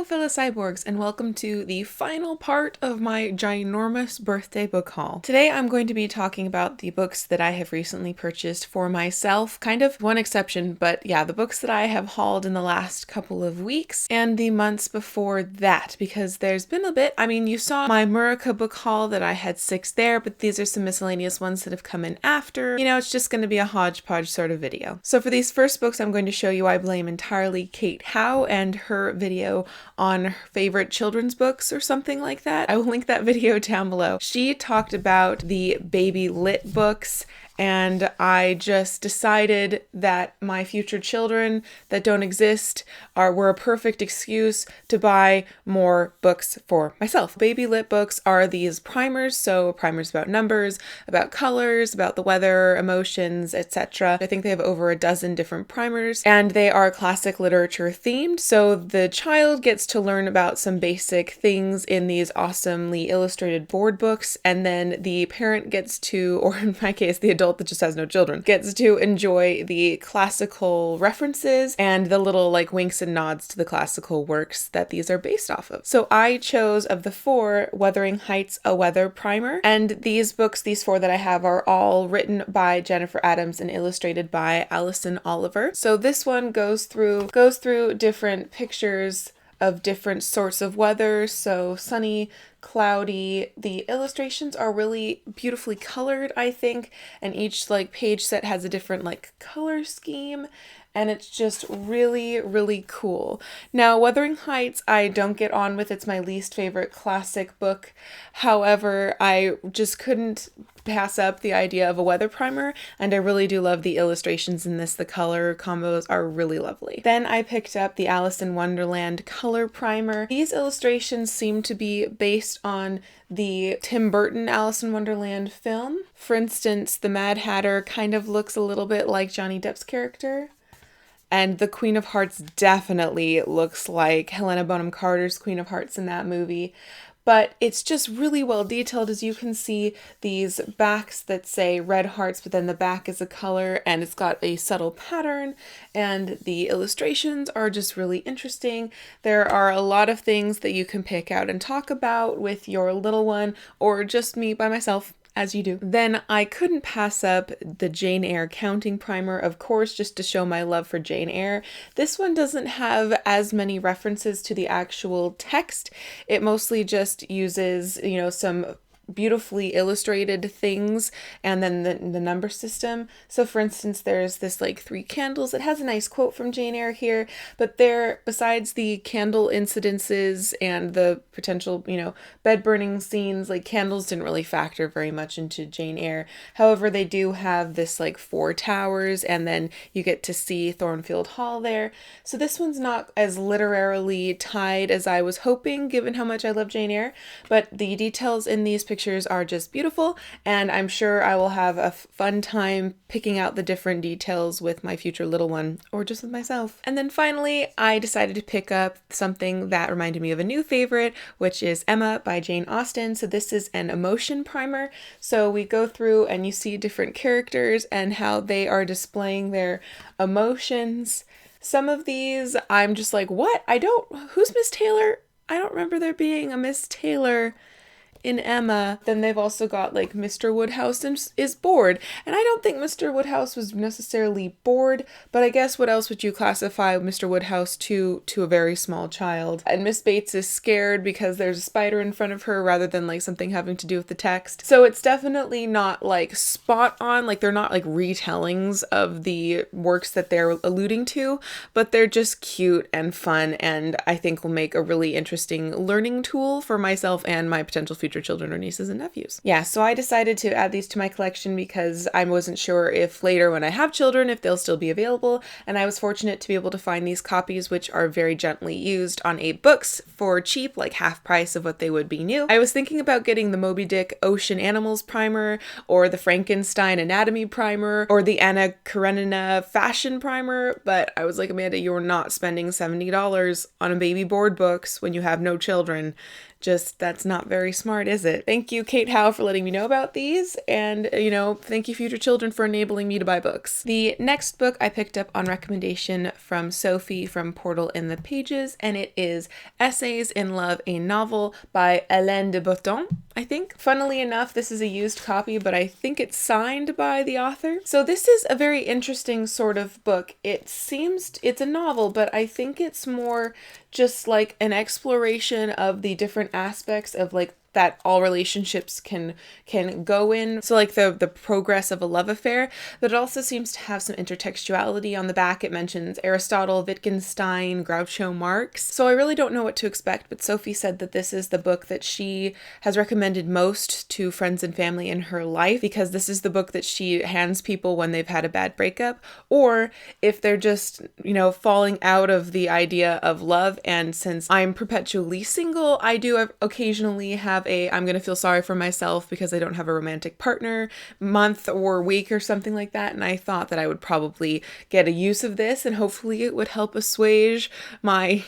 Hello fellow cyborgs, and welcome to the final part of my ginormous birthday book haul. Today I'm going to be talking about the books that I have recently purchased for myself, kind of one exception, but yeah, the books that I have hauled in the last couple of weeks and the months before that, because there's been a bit. I mean, you saw my Murica book haul that I had 6 there, but these are some miscellaneous ones that have come in after. You know, it's just going to be a hodgepodge sort of video. So for these first books, I'm going to show you I blame entirely Kate Howe and her video on her favorite children's books or something like that. I will link that video down below. She talked about the baby lit books, and I just decided that my future children that don't exist were a perfect excuse to buy more books for myself. Baby lit books are these primers, so primers about numbers, about colors, about the weather, emotions, etc. I think they have over a dozen different primers, and they are classic literature themed, so the child gets to learn about some basic things in these awesomely illustrated board books, and then the parent gets to, or in my case, the adult that just has no children, gets to enjoy the classical references and the little like winks and nods to the classical works that these are based off of. So I chose, of the 4, Wuthering Heights, a weather primer, and these books, these 4 that I have, are all written by Jennifer Adams and illustrated by Alison Oliver. So this one goes through different pictures of different sorts of weather, so sunny, cloudy. The illustrations are really beautifully colored, I think, and each like page set has a different like color scheme, and it's just really, really cool. Now, Wuthering Heights, I don't get on with. It's my least favorite classic book. However, I just couldn't pass up the idea of a weather primer, and I really do love the illustrations in this. The color combos are really lovely. Then I picked up the Alice in Wonderland color primer. These illustrations seem to be based on the Tim Burton Alice in Wonderland film. For instance, the Mad Hatter kind of looks a little bit like Johnny Depp's character. And the Queen of Hearts definitely looks like Helena Bonham Carter's Queen of Hearts in that movie. But it's just really well detailed. As you can see, these backs that say red hearts, but then the back is a color, and it's got a subtle pattern, and the illustrations are just really interesting. There are a lot of things that you can pick out and talk about with your little one, or just me by myself, as you do. Then I couldn't pass up the Jane Eyre counting primer, of course, just to show my love for Jane Eyre. This one doesn't have as many references to the actual text. It mostly just uses, you know, some beautifully illustrated things and then the number system. So for instance, there's this like 3 candles. It has a nice quote from Jane Eyre here, but there, besides the candle incidences and the potential, you know, bed burning scenes, like candles didn't really factor very much into Jane Eyre. However, they do have this like 4 towers, and then you get to see Thornfield Hall there. So this one's not as literarily tied as I was hoping, given how much I love Jane Eyre, but the details in these pictures are just beautiful, and I'm sure I will have a fun time picking out the different details with my future little one, or just with myself. And then finally, I decided to pick up something that reminded me of a new favorite, which is Emma by Jane Austen. So this is an emotion primer. So we go through and you see different characters and how they are displaying their emotions. Some of these, I'm just like, what? Who's Miss Taylor? I don't remember there being a Miss Taylor in Emma. Then they've also got like Mr. Woodhouse is bored, and I don't think Mr. Woodhouse was necessarily bored, but I guess what else would you classify Mr. Woodhouse to a very small child? And Miss Bates is scared because there's a spider in front of her rather than like something having to do with the text. So it's definitely not like spot on, like they're not like retellings of the works that they're alluding to, but they're just cute and fun, and I think will make a really interesting learning tool for myself and my potential future children or nieces and nephews. Yeah, so I decided to add these to my collection because I wasn't sure if later when I have children, if they'll still be available, and I was fortunate to be able to find these copies, which are very gently used on 8 books for cheap, like half price of what they would be new. I was thinking about getting the Moby Dick Ocean Animals primer, or the Frankenstein Anatomy primer, or the Anna Karenina Fashion primer, but I was like, Amanda, you're not spending $70 on a baby board books when you have no children. Just, that's not very smart. smart, is it? Thank you, Kate Howe, for letting me know about these, and, thank you, future children, for enabling me to buy books. The next book I picked up on recommendation from Sophie from Portal in the Pages, and it is Essays in Love, a novel by Hélène de Botton, I think. Funnily enough, this is a used copy, but I think it's signed by the author. So this is a very interesting sort of book. It's a novel, but I think it's more just like an exploration of the different aspects of like that all relationships can go in. So like the progress of a love affair, but it also seems to have some intertextuality on the back. It mentions Aristotle, Wittgenstein, Groucho Marx. So I really don't know what to expect, but Sophie said that this is the book that she has recommended most to friends and family in her life, because this is the book that she hands people when they've had a bad breakup, or if they're just, falling out of the idea of love. And since I'm perpetually single, I do occasionally have I'm gonna feel sorry for myself because I don't have a romantic partner month or week or something like that. And I thought that I would probably get a use of this, and hopefully it would help assuage my,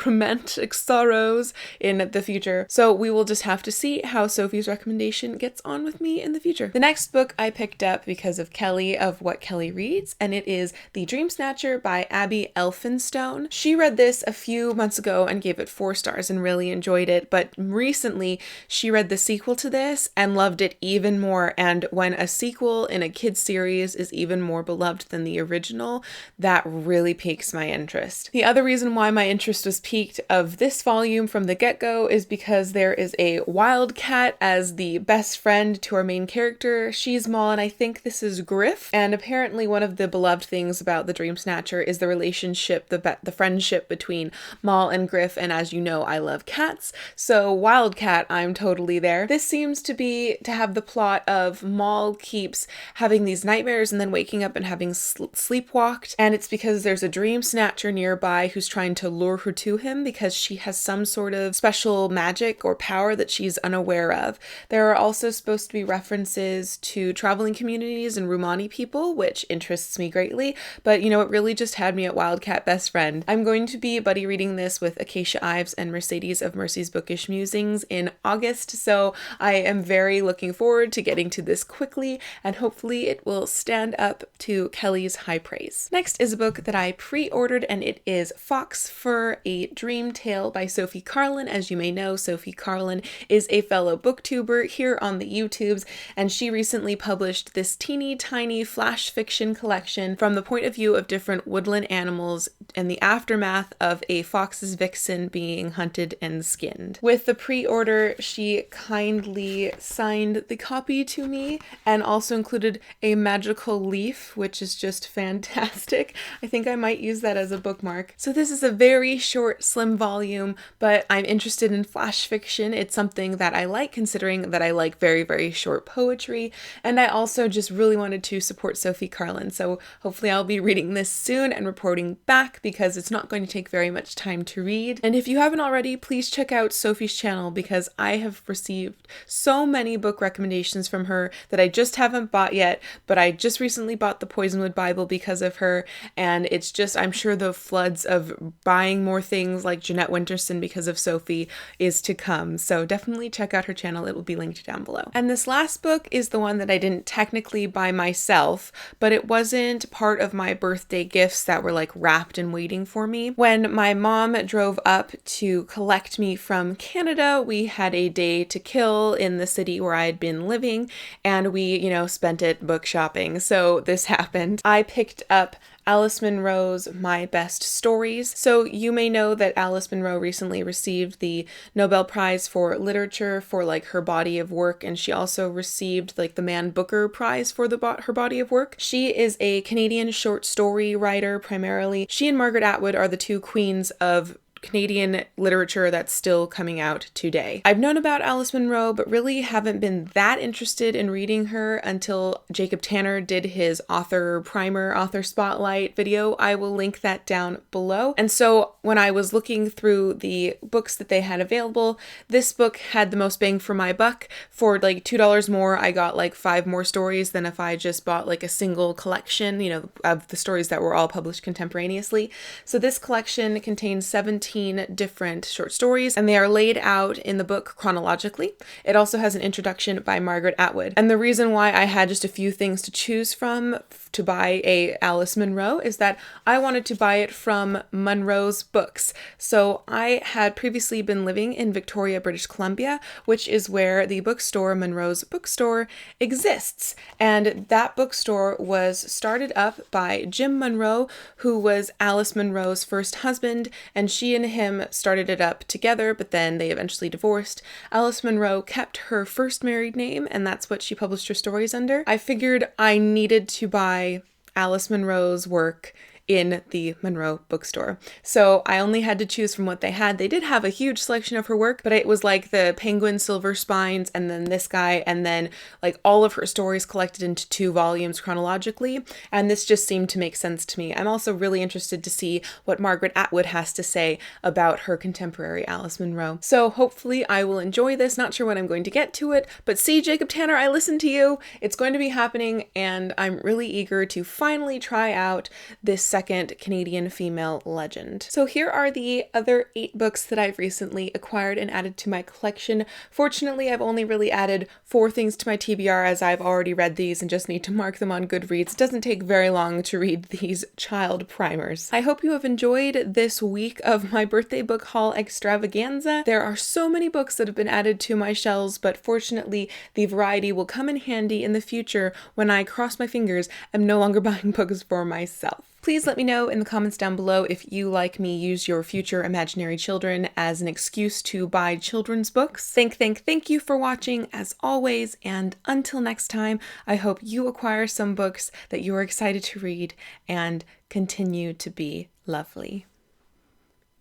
romantic sorrows in the future. So we will just have to see how Sophie's recommendation gets on with me in the future. The next book I picked up because of Kelly of What Kelly Reads, and it is The Dream Snatcher by Abby Elphinstone. She read this a few months ago and gave it 4 stars and really enjoyed it, but recently she read the sequel to this and loved it even more. And when a sequel in a kid's series is even more beloved than the original, that really piques my interest. The other reason why my interest was piqued of this volume from the get-go is because there is a wildcat as the best friend to our main character. She's Maul, and I think this is Griff. And apparently one of the beloved things about the Dream Snatcher is the relationship, the friendship between Maul and Griff. And as you know, I love cats, so wildcat, I'm totally there. This seems to have the plot of Maul keeps having these nightmares and then waking up and having sleepwalked, and it's because there's a dream snatcher nearby who's trying to lure her to him because she has some sort of special magic or power that she's unaware of. There are also supposed to be references to traveling communities and Romani people, which interests me greatly, but it really just had me at Wildcat Best Friend. I'm going to be buddy reading this with Acacia Ives and Mercedes of Mercy's Bookish Musings in August, so I am very looking forward to getting to this quickly, and hopefully it will stand up to Kelly's high praise. Next is a book that I pre-ordered, and it is Fox Fur, A Dream Tale by Sophie Carlin. As you may know, Sophie Carlin is a fellow booktuber here on the YouTubes, and she recently published this teeny tiny flash fiction collection from the point of view of different woodland animals and the aftermath of a fox's vixen being hunted and skinned. With the pre-order, she kindly signed the copy to me and also included a magical leaf, which is just fantastic. I think I might use that as a bookmark. So this is a very short, slim volume, but I'm interested in flash fiction. It's something that I like, considering that I like very, very short poetry, and I also just really wanted to support Sophie Carlin. So hopefully I'll be reading this soon and reporting back, because it's not going to take very much time to read. And if you haven't already, please check out Sophie's channel, because I have received so many book recommendations from her that I just haven't bought yet, but I just recently bought the Poisonwood Bible because of her, and it's just, I'm sure the floods of buying more things like Jeanette Winterson because of Sophie is to come. So definitely check out her channel. It will be linked down below. And this last book is the one that I didn't technically buy myself, but it wasn't part of my birthday gifts that were like wrapped and waiting for me. When my mom drove up to collect me from Canada, we had a day to kill in the city where I had been living, and we, spent it book shopping. So this happened. I picked up Alice Munro's My Best Stories. So you may know that Alice Munro recently received the Nobel Prize for Literature for her body of work, and she also received the Man Booker Prize for her body of work. She is a Canadian short story writer primarily. She and Margaret Atwood are the two queens of Canadian literature that's still coming out today. I've known about Alice Munro, but really haven't been that interested in reading her until Jacob Tanner did his author primer, author spotlight video. I will link that down below. And so when I was looking through the books that they had available, this book had the most bang for my buck. For $2 more, I got 5 more stories than if I just bought a single collection, of the stories that were all published contemporaneously. So this collection contains 17 14 different short stories, and they are laid out in the book chronologically. It also has an introduction by Margaret Atwood. And the reason why I had just a few things to choose from to buy a Alice Munro is that I wanted to buy it from Munro's Books. So I had previously been living in Victoria, British Columbia, which is where the bookstore, Munro's Bookstore, exists. And that bookstore was started up by Jim Munro, who was Alice Munro's first husband, and she and him started it up together, but then they eventually divorced. Alice Munro kept her first married name, and that's what she published her stories under. I figured I needed to buy Alice Munro's work in the Munro bookstore. So I only had to choose from what they had. They did have a huge selection of her work, but it was like the Penguin Silver Spines and then this guy and then like all of her stories collected into 2 volumes chronologically. And this just seemed to make sense to me. I'm also really interested to see what Margaret Atwood has to say about her contemporary Alice Munro. So hopefully I will enjoy this. Not sure when I'm going to get to it, but see, Jacob Tanner, I listened to you. It's going to be happening, and I'm really eager to finally try out this second Canadian female legend. So here are the other 8 books that I've recently acquired and added to my collection. Fortunately, I've only really added 4 things to my TBR, as I've already read these and just need to mark them on Goodreads. It doesn't take very long to read these child primers. I hope you have enjoyed this week of my birthday book haul extravaganza. There are so many books that have been added to my shelves, but fortunately the variety will come in handy in the future when I, cross my fingers, am no longer buying books for myself. Please let me know in the comments down below if you, like me, use your future imaginary children as an excuse to buy children's books. Thank you for watching as always, and until next time, I hope you acquire some books that you are excited to read and continue to be lovely.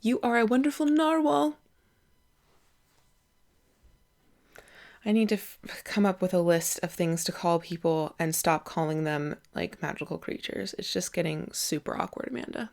You are a wonderful narwhal. I need to come up with a list of things to call people and stop calling them like magical creatures. It's just getting super awkward, Amanda.